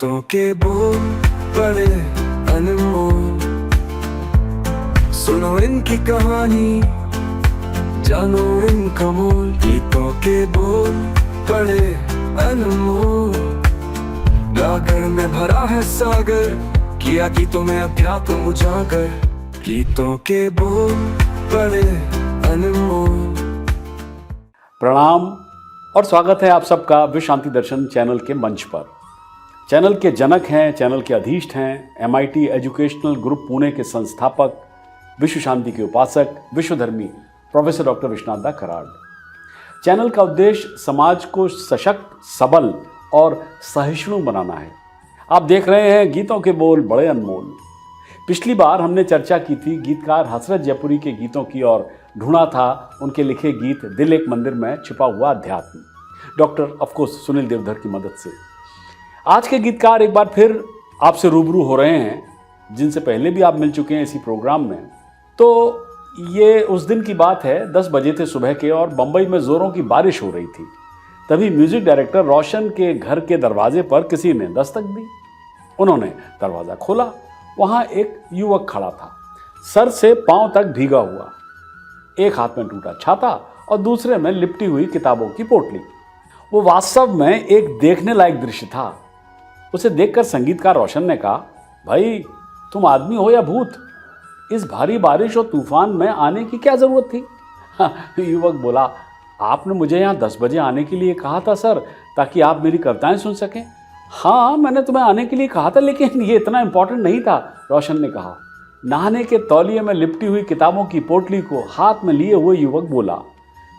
गीतों के बोल बड़े अनमोल, सुनो इनकी कहानी, जानो इनका मोल। गीतों के बोल बड़े अनमोल, गागर में भरा है सागर, किया गीतों में अध्यात्म उजागर। गीतों के बोल बड़े अनमोल। प्रणाम और स्वागत है आप सबका विश्व शांति दर्शन चैनल के मंच पर। चैनल के जनक हैं, चैनल के अधीष्ट हैं MIT एजुकेशनल ग्रुप पुणे के संस्थापक, विश्व शांति के उपासक, विश्वधर्मी प्रोफेसर डॉक्टर विश्वनाथ दा कराड़। चैनल का उद्देश्य समाज को सशक्त, सबल और सहिष्णु बनाना है। आप देख रहे हैं गीतों के बोल बड़े अनमोल। पिछली बार हमने चर्चा की थी गीतकार हसरत जयपुरी के गीतों की और ढूंढा था उनके लिखे गीत दिल एक मंदिर में छिपा हुआ अध्यात्म, डॉक्टर ऑफकोर्स सुनील देवधर की मदद से। आज के गीतकार एक बार फिर आपसे रूबरू हो रहे हैं, जिनसे पहले भी आप मिल चुके हैं इसी प्रोग्राम में। तो ये उस दिन की बात है, 10 बजे थे सुबह के और बम्बई में जोरों की बारिश हो रही थी। तभी म्यूजिक डायरेक्टर रोशन के घर के दरवाजे पर किसी ने दस्तक दी। उन्होंने दरवाज़ा खोला। वहाँ एक युवक खड़ा था, सर से पांव तक भीगा हुआ, एक हाथ में टूटा छाता और दूसरे में लिपटी हुई किताबों की पोटली। वो वास्तव में एक देखने लायक दृश्य था। उसे देखकर संगीतकार रोशन ने कहा, भाई तुम आदमी हो या भूत? इस भारी बारिश और तूफान में आने की क्या जरूरत थी? युवक बोला, आपने मुझे यहाँ 10 बजे आने के लिए कहा था सर, ताकि आप मेरी कविताएं सुन सकें। हाँ, मैंने तुम्हें आने के लिए कहा था, लेकिन ये इतना इंपॉर्टेंट नहीं था, रोशन ने कहा। नहाने के तौलिए में लिपटी हुई किताबों की पोटली को हाथ में लिए हुए युवक बोला,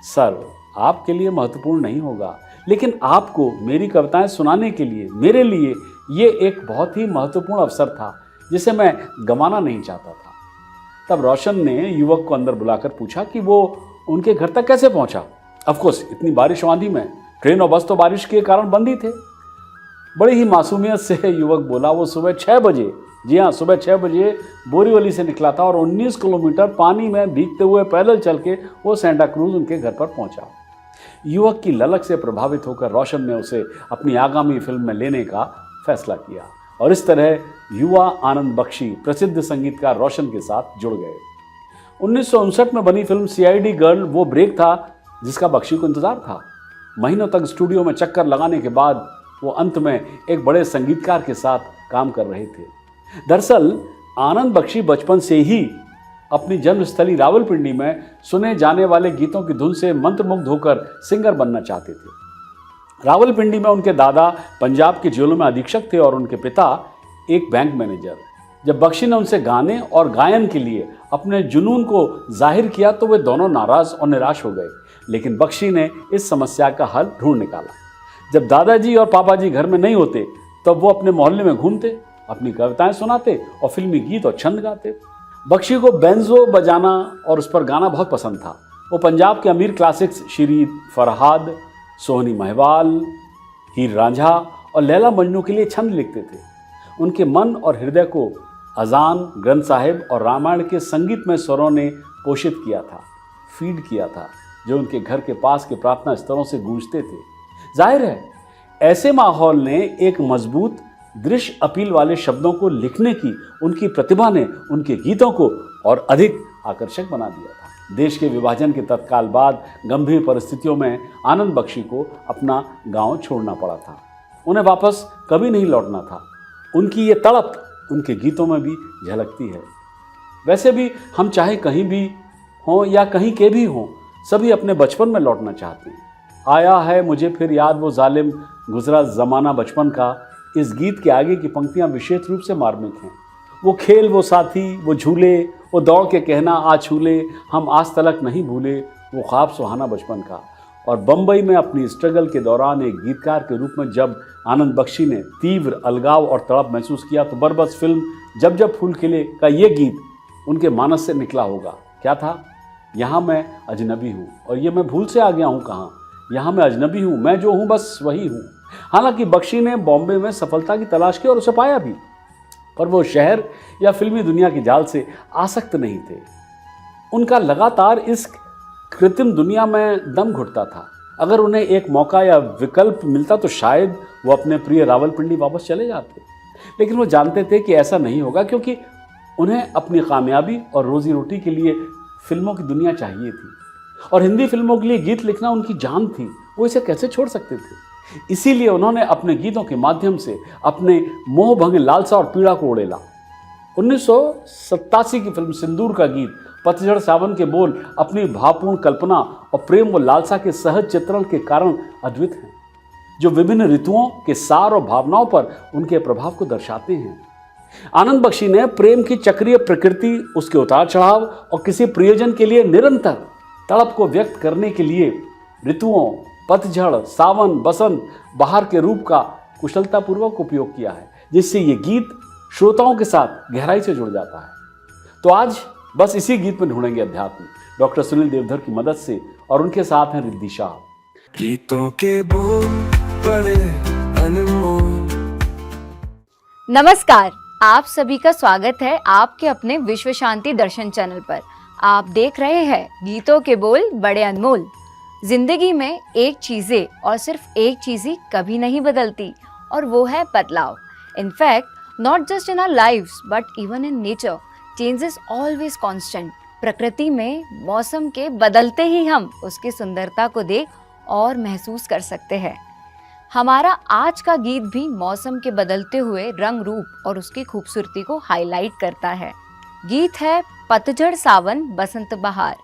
सर आपके लिए महत्वपूर्ण नहीं होगा, लेकिन आपको मेरी कविताएं सुनाने के लिए मेरे लिए ये एक बहुत ही महत्वपूर्ण अवसर था, जिसे मैं गंवाना नहीं चाहता था। तब रोशन ने युवक को अंदर बुलाकर पूछा कि वो उनके घर तक कैसे पहुंचा। ऑफकोर्स इतनी बारिश आंधी में ट्रेन और बस तो बारिश के कारण बंद ही थे। बड़ी ही मासूमियत से युवक बोला, वो सुबह 6 बजे, जी हाँ सुबह 6 बजे बोरीवली से निकला था और 19 किलोमीटर पानी में भीगते हुए पैदल चल के वो सेंटा क्रूज उनके घर पर पहुंचा। युवक की ललक से प्रभावित होकर रोशन ने उसे अपनी आगामी फिल्म में लेने का फैसला किया और इस तरह युवा आनंद बख्शी प्रसिद्ध संगीतकार रोशन के साथ जुड़ गए। 1959 में बनी फिल्म CID गर्ल वो ब्रेक था जिसका बख्शी को इंतजार था। महीनों तक स्टूडियो में चक्कर लगाने के बाद वो अंत में एक बड़े संगीतकार के साथ काम कर रहे थे। दरअसल आनंद बख्शी बचपन से ही अपनी जन्मस्थली रावलपिंडी में सुने जाने वाले गीतों की धुन से मंत्रमुग्ध होकर सिंगर बनना चाहते थे। रावलपिंडी में उनके दादा पंजाब के जेलों में अधीक्षक थे और उनके पिता एक बैंक मैनेजर। जब बख्शी ने उनसे गाने और गायन के लिए अपने जुनून को जाहिर किया तो वे दोनों नाराज और निराश हो गए, लेकिन बख्शी ने इस समस्या का हल ढूंढ निकाला। जब दादाजी और पापाजी घर में नहीं होते तब वो अपने मोहल्ले में घूमते, अपनी कविताएं सुनाते और फिल्मी गीत और छंद गाते। बख्शी को बेंजो बजाना और उस पर गाना बहुत पसंद था। वो पंजाब के अमीर क्लासिक्स श्री फरहाद, सोहनी महवाल, हीर रांझा और लैला मजनू के लिए छंद लिखते थे। उनके मन और हृदय को अजान, ग्रंथ साहिब और रामायण के संगीतमय स्वरों ने पोषित किया था, फीड किया था, जो उनके घर के पास के प्रार्थना स्थलों से गूंजते थे। जाहिर है ऐसे माहौल ने एक मजबूत दृश्य अपील वाले शब्दों को लिखने की उनकी प्रतिभा ने उनके गीतों को और अधिक आकर्षक बना दिया था। देश के विभाजन के तत्काल बाद गंभीर परिस्थितियों में आनंद बख्शी को अपना गांव छोड़ना पड़ा था। उन्हें वापस कभी नहीं लौटना था। उनकी ये तड़प उनके गीतों में भी झलकती है। वैसे भी हम चाहे कहीं भी हों या कहीं के भी हों, सभी अपने बचपन में लौटना चाहते हैं। आया है मुझे फिर याद वो जालिम गुजरा ज़माना बचपन का, इस गीत के आगे की पंक्तियां विशेष रूप से मार्मिक हैं। वो खेल, वो साथी, वो झूले, वो दौड़ के कहना आ छूले, हम आज तलक नहीं भूले, वो ख्वाब सुहाना बचपन का। और बम्बई में अपनी स्ट्रगल के दौरान एक गीतकार के रूप में जब आनंद बख्शी ने तीव्र अलगाव और तड़प महसूस किया तो बरबस फिल्म जब जब फूल खिले का ये गीत उनके मानस से निकला होगा। क्या था? यहाँ मैं अजनबी हूँ और ये मैं भूल से आ गया हूँ कहाँ, यहाँ मैं अजनबी हूँ, मैं जो हूँ बस वही हूँ। हालांकि बख्शी ने बॉम्बे में सफलता की तलाश की और उसे पाया भी, पर वो शहर या फिल्मी दुनिया के जाल से आसक्त नहीं थे। उनका लगातार इस कृत्रिम दुनिया में दम घुटता था। अगर उन्हें एक मौका या विकल्प मिलता तो शायद वो अपने प्रिय रावलपिंडी वापस चले जाते। लेकिन वो जानते थे कि ऐसा नहीं होगा, क्योंकि उन्हें अपनी कामयाबी और रोजी रोटी के लिए फिल्मों की दुनिया चाहिए थी, और हिंदी फिल्मों के लिए गीत लिखना उनकी जान थी। वो इसे कैसे छोड़ सकते थे। इसीलिए उन्होंने अपने गीतों के माध्यम से अपने मोह भंग लालसा और पीड़ा को उड़ेला। 1987 की फिल्म सिंदूर का गीत पतझड़ सावन के बोल अपनी भावपूर्ण कल्पना और प्रेम व लालसा के सहज चित्रण के कारण अद्भुत हैं, जो विभिन्न ऋतुओं के सार और भावनाओं पर उनके प्रभाव को दर्शाते हैं। आनंद बख्शी ने प्रेम की चक्रीय प्रकृति, उसके उतार चढ़ाव और किसी प्रियजन के लिए निरंतर तड़प को व्यक्त करने के लिए ऋतुओं पतझड़, सावन, बसंत, बहार के रूप का कुशलतापूर्वक उपयोग किया है, जिससे ये गीत श्रोताओं के साथ गहराई से जुड़ जाता है। तो आज बस इसी गीत में ढूंढेंगे अध्यात्म, डॉक्टर सुनील देवधर की मदद से, और उनके साथ हैं रिद्धि शाह। गीतों के बोल बड़े अनमोल। नमस्कार, आप सभी का स्वागत है आपके अपने विश्व शांति दर्शन चैनल पर। आप देख रहे हैं गीतों के बोल बड़े अनमोल। जिंदगी में एक चीजें और सिर्फ एक चीज ही कभी नहीं बदलती, और वो है बदलाव। In fact not just in our lives but even in nature, change is always constant. प्रकृति में मौसम के बदलते ही हम उसकी सुंदरता को देख और महसूस कर सकते हैं। हमारा आज का गीत भी मौसम के बदलते हुए रंग रूप और उसकी खूबसूरती को हाईलाइट करता है। गीत है पतझड़ सावन बसंत बहार।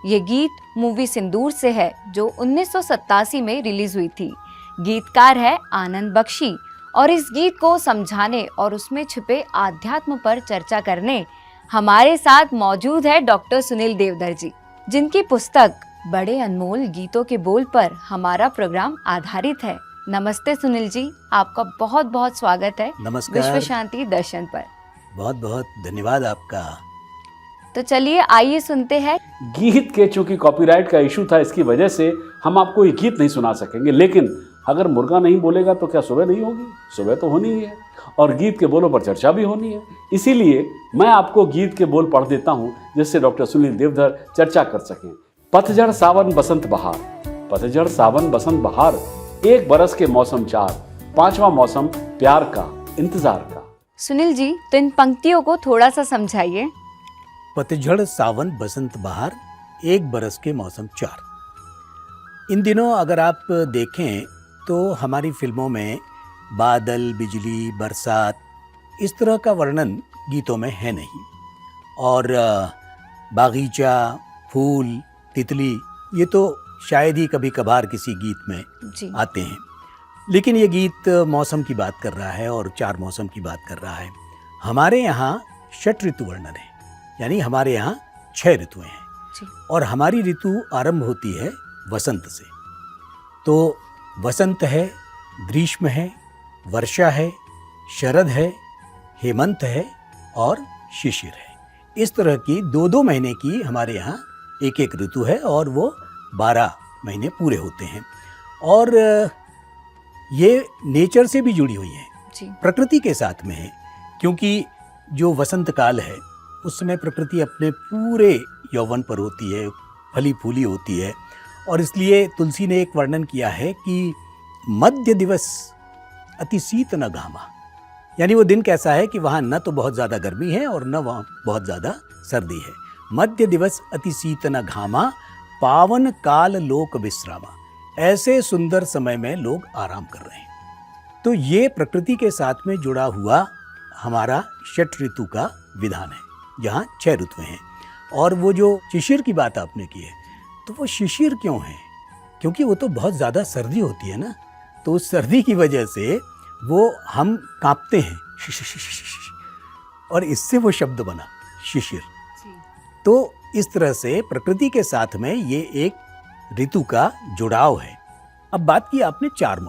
ये गीत मूवी सिंदूर से है, जो 1987 में रिलीज हुई थी। गीतकार है आनंद बख्शी, और इस गीत को समझाने और उसमें छिपे आध्यात्म पर चर्चा करने हमारे साथ मौजूद है डॉक्टर सुनील देवधर जी, जिनकी पुस्तक बड़े अनमोल गीतों के बोल पर हमारा प्रोग्राम आधारित है। नमस्ते सुनील जी, आपका बहुत बहुत स्वागत है नमस्कार। विश्व शांति दर्शन पर। बहुत बहुत धन्यवाद आपका। तो चलिए आइए सुनते हैं। गीत के चूंकि कॉपीराइट का इशू था, इसकी वजह से हम आपको ये गीत नहीं सुना सकेंगे, लेकिन अगर मुर्गा नहीं बोलेगा तो क्या सुबह नहीं होगी? सुबह तो होनी ही है, और गीत के बोलों पर चर्चा भी होनी है। इसीलिए मैं आपको गीत के बोल पढ़ देता हूँ, जिससे डॉक्टर सुनील देवधर चर्चा कर सकें। पतझड़ सावन बसंत बहार, पतझड़ सावन बसंत बहार, एक बरस के मौसम चार, पांचवा मौसम प्यार का इंतजार का। सुनील जी, तो इन पंक्तियों को थोड़ा सा समझाइए। पतझड़ सावन बसंत बहार, एक बरस के मौसम चार। इन दिनों अगर आप देखें तो हमारी फिल्मों में बादल, बिजली, बरसात, इस तरह का वर्णन गीतों में है नहीं। और बागीचा, फूल, तितली, ये तो शायद ही कभी कभार किसी गीत में जी। आते हैं। लेकिन ये गीत मौसम की बात कर रहा है और चार मौसम की बात कर रहा है। हमारे यहाँ षट ऋतु वर्णन है, यानी हमारे यहाँ 6 ऋतुएं हैं जी। और हमारी ऋतु आरंभ होती है वसंत से। तो वसंत है, ग्रीष्म है, वर्षा है, शरद है, हेमंत है और शिशिर है। इस तरह की 2-2 महीने की हमारे यहाँ एक एक ऋतु है, और वो 12 महीने पूरे होते हैं। और ये नेचर से भी जुड़ी हुई है, जी। प्रकृति के साथ में है, क्योंकि जो वसंत काल है उस समय प्रकृति अपने पूरे यौवन पर होती है, फली फूली होती है। और इसलिए तुलसी ने एक वर्णन किया है कि मध्य दिवस अति शीत न घामा, यानी वो दिन कैसा है कि वहाँ न तो बहुत ज़्यादा गर्मी है और न वहाँ बहुत ज़्यादा सर्दी है। मध्य दिवस अति शीत न घामा, पावन काल लोक विश्रामा। ऐसे सुंदर समय में लोग आराम कर रहे हैं। तो ये प्रकृति के साथ में जुड़ा हुआ हमारा षट ऋतु का विधान है, जहाँ 6 ऋतुएं हैं। और वो जो शिशिर की बात आपने की है, तो वो शिशिर क्यों है? क्योंकि वो तो बहुत ज़्यादा सर्दी होती है ना, तो उस सर्दी की वजह से वो हम कांपते हैं, और इससे वो शब्द बना शिशिर। तो इस तरह से प्रकृति के साथ में ये एक ऋतु का जुड़ाव है। अब बात की आपने 4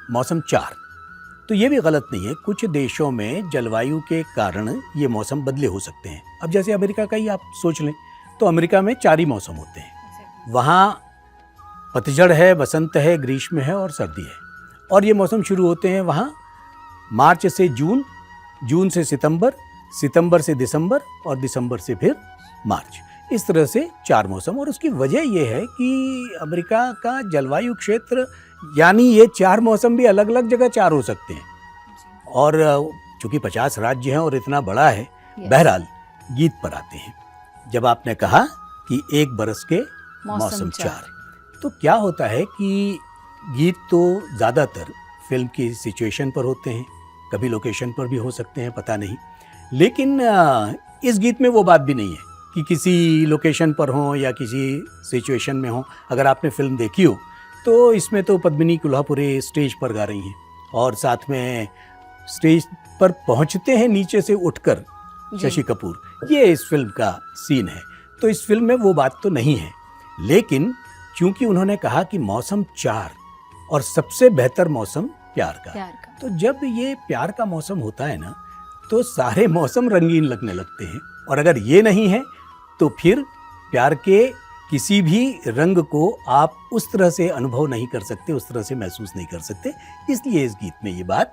मौसम 4, तो ये भी गलत नहीं है। कुछ देशों में जलवायु के कारण ये मौसम बदले हो सकते हैं। अब जैसे अमेरिका का ही आप सोच लें, तो अमेरिका में 4 ही मौसम होते हैं। वहाँ पतझड़ है, बसंत है, ग्रीष्म है और सर्दी है। और ये मौसम शुरू होते हैं वहाँ मार्च से जून, जून से सितंबर, सितंबर से दिसंबर और दिसंबर से फिर मार्च। इस तरह से 4 मौसम। और उसकी वजह यह है कि अमेरिका का जलवायु क्षेत्र, यानी ये 4 मौसम भी अलग अलग जगह 4 हो सकते हैं। और चूंकि 50 राज्य हैं और इतना बड़ा है, बहरहाल गीत पर आते हैं। जब आपने कहा कि एक बरस के मौसम 4, तो क्या होता है कि गीत तो ज़्यादातर फिल्म की सिचुएशन पर होते हैं, कभी लोकेशन पर भी हो सकते हैं, पता नहीं। लेकिन इस गीत में वो बात भी नहीं है कि किसी लोकेशन पर हो या किसी सिचुएशन में हो। अगर आपने फिल्म देखी हो तो इसमें तो पद्मिनी कुल्हापुरे स्टेज पर गा रही हैं और साथ में स्टेज पर पहुंचते हैं नीचे से उठकर शशि कपूर। ये इस फिल्म का सीन है। तो इस फिल्म में वो बात तो नहीं है, लेकिन चूंकि उन्होंने कहा कि मौसम 4 और सबसे बेहतर मौसम प्यार का, तो जब ये प्यार का मौसम होता है ना, तो सारे मौसम रंगीन लगने लगते हैं। और अगर ये नहीं है तो फिर प्यार के किसी भी रंग को आप उस तरह से अनुभव नहीं कर सकते, उस तरह से महसूस नहीं कर सकते। इसलिए इस गीत में ये बात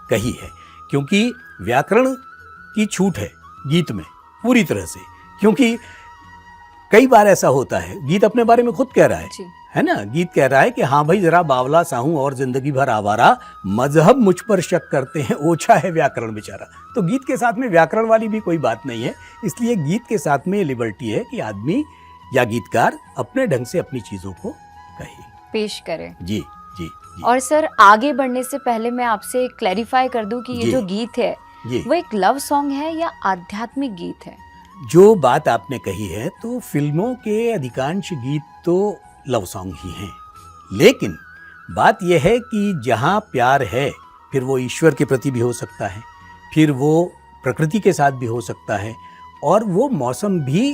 कही है, क्योंकि व्याकरण की छूट है गीत में पूरी तरह से। क्योंकि कई बार ऐसा होता है, गीत अपने बारे में खुद कह रहा है ना, गीत कह रहा है कि हाँ भाई जरा बावला सा हूं और जिंदगी भर आवारा, मजहब मुझ पर शक करते हैं, ओछा है व्याकरण बेचारा। तो गीत के साथ में व्याकरण वाली भी कोई बात नहीं है। इसलिए गीत के साथ में लिबर्टी है कि आदमी या गीतकार अपने ढंग से अपनी चीजों को कहे, पेश करे। जी जी जी। और सर, आगे बढ़ने से पहले मैं आपसे क्लैरिफाई कर दूं कि ये जो गीत है वो एक लव सॉन्ग है या आध्यात्मिक गीत है? जो बात आपने कही है, तो फिल्मों के अधिकांश गीत तो लव सॉन्ग ही हैं, लेकिन बात यह है कि जहाँ प्यार है, फिर वो ईश्वर के प्रति भी हो सकता है, फिर वो प्रकृति के साथ भी हो सकता है, और वो मौसम भी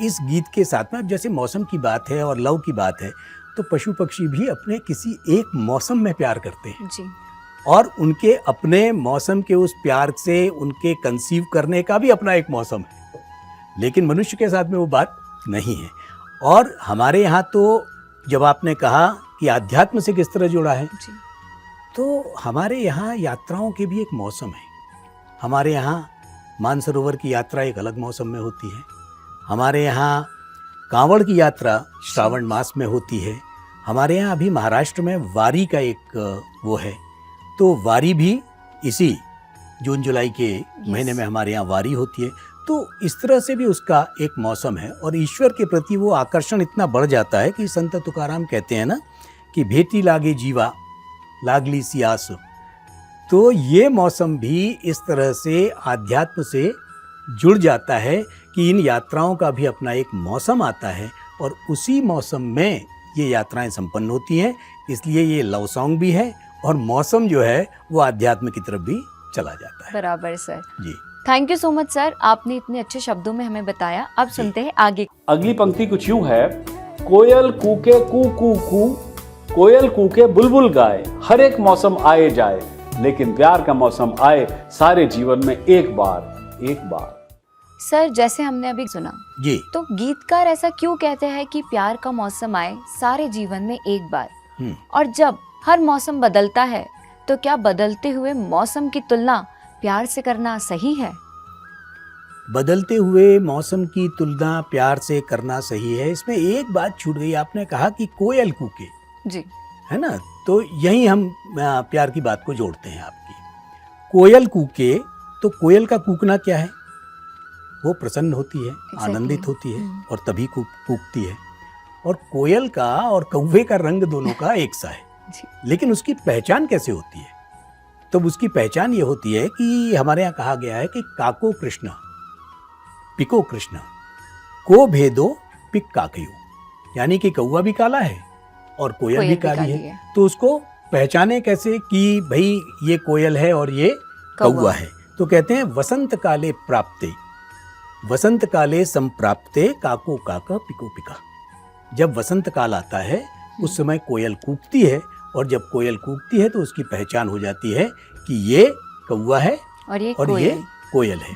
इस गीत के साथ में। अब जैसे मौसम की बात है और लव की बात है, तो पशु पक्षी भी अपने किसी एक मौसम में प्यार करते हैं जी। और उनके अपने मौसम के उस प्यार से उनके कंसीव करने का भी अपना एक मौसम है। लेकिन मनुष्य के साथ में वो बात नहीं है। और हमारे यहाँ तो जब आपने कहा कि आध्यात्म से किस तरह जुड़ा है जी। तो हमारे यहाँ यात्राओं के भी एक मौसम है। हमारे यहाँ मानसरोवर की यात्रा एक अलग मौसम में होती है। हमारे यहाँ कांवड़ की यात्रा श्रावण मास में होती है। हमारे यहाँ अभी महाराष्ट्र में वारी का एक वो है, तो वारी भी इसी जून जुलाई के महीने में हमारे यहाँ वारी होती है। तो इस तरह से भी उसका एक मौसम है और ईश्वर के प्रति वो आकर्षण इतना बढ़ जाता है कि संत तुकाराम कहते हैं ना कि भेटी लागे जीवा लागली सी आस। तो ये मौसम भी इस तरह से आध्यात्म से जुड़ जाता है कि इन यात्राओं का भी अपना एक मौसम आता है और उसी मौसम में ये यात्राएं संपन्न होती हैं। इसलिए ये लव सॉन्ग भी है और मौसम जो है वो आध्यात्म की तरफ भी चला जाता है। बराबर सर जी। Thank you so much sir, आपने इतने अच्छे शब्दों में हमें बताया। अब सुनते हैं आगे। अगली पंक्ति कुछ यूं है, कोयल कूके कू कू कू, कोयल कूके बुलबुल गाए, हर एक मौसम आए जाए, लेकिन प्यार का मौसम आए सारे जीवन में एक बार एक बार। सर, जैसे हमने अभी सुना जी, तो गीतकार ऐसा क्यों कहते हैं कि प्यार का मौसम आए सारे जीवन में एक बार? और जब हर मौसम बदलता है तो क्या बदलते हुए मौसम की तुलना प्यार से करना सही है? बदलते हुए मौसम की तुलना प्यार से करना सही है। इसमें एक बात छूट गई, आपने कहा कि कोयल कूके जी, है ना, तो यही हम प्यार की बात को जोड़ते हैं आपकी। कोयल कूके, तो कोयल का कूकना क्या है? वो प्रसन्न होती है, आनंदित होती है और तभी कूकती है। और कोयल का और कौवे का रंग दोनों का एक सा है, लेकिन उसकी पहचान कैसे होती है? तो उसकी पहचान ये होती है कि हमारे यहाँ कहा गया है कि काको कृष्ण पिको कृष्ण को भेदो पिक काकयू, यानी कि कौवा भी काला है और कोयल भी काली है। तो उसको पहचाने कैसे कि भाई ये कोयल है और ये कौवा है? तो कहते हैं वसंत काले प्राप्ते, वसंत काले संप्राप्ते काको काका पिको पिका। जब वसंत काल आता है उस समय कोयल कूकती है और जब कोयल कूकती है तो उसकी पहचान हो जाती है कि ये कौवा है और ये कोयल है।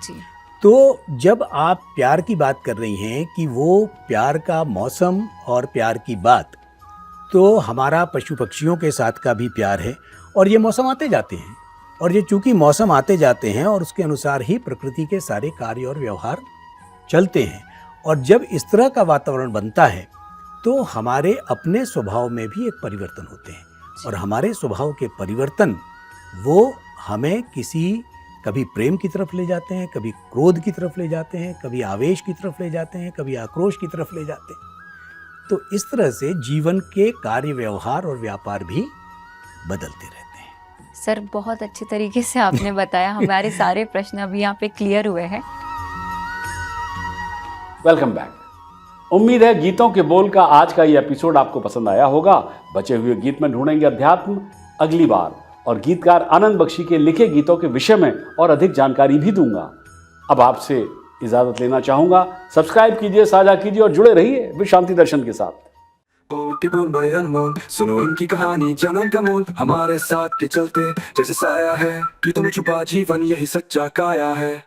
तो जब आप प्यार की बात कर रही हैं कि वो प्यार का मौसम और प्यार की बात, तो हमारा पशु पक्षियों के साथ का भी प्यार है और ये मौसम आते जाते हैं। और ये चूंकि मौसम आते जाते हैं और उसके अनुसार ही प्रकृति के सारे कार्य और व्यवहार चलते हैं। और जब इस तरह का वातावरण बनता है तो हमारे अपने स्वभाव में भी एक परिवर्तन होते हैं, और हमारे स्वभाव के परिवर्तन वो हमें कभी प्रेम की तरफ ले जाते हैं, कभी क्रोध की तरफ ले जाते हैं, कभी आवेश की तरफ ले जाते हैं, कभी आक्रोश की तरफ ले जाते हैं। तो इस तरह से जीवन के कार्य व्यवहार और व्यापार भी बदलते रहते हैं। सर बहुत अच्छे तरीके से आपने बताया, हमारे सारे प्रश्न अभी यहाँ पे क्लियर हुए हैं। Welcome back. उम्मीद है गीतों के बोल का आज का ये एपिसोड आपको पसंद आया होगा। बचे हुए गीत में ढूंढेंगे अध्यात्म अगली बार, और गीतकार आनंद बख्शी के लिखे गीतों के विषय में और अधिक जानकारी भी दूंगा। अब आपसे इजाजत लेना चाहूंगा। सब्सक्राइब कीजिए, साझा कीजिए और जुड़े रहिए विश्व शांति दर्शन के साथ। बड़े अनमोल, सुनो इनकी कहानी जन्म का मोल, हमारे साथ के चलते जैसे साया है, गीतों में छुपा जीवन यही सच्चा काया है।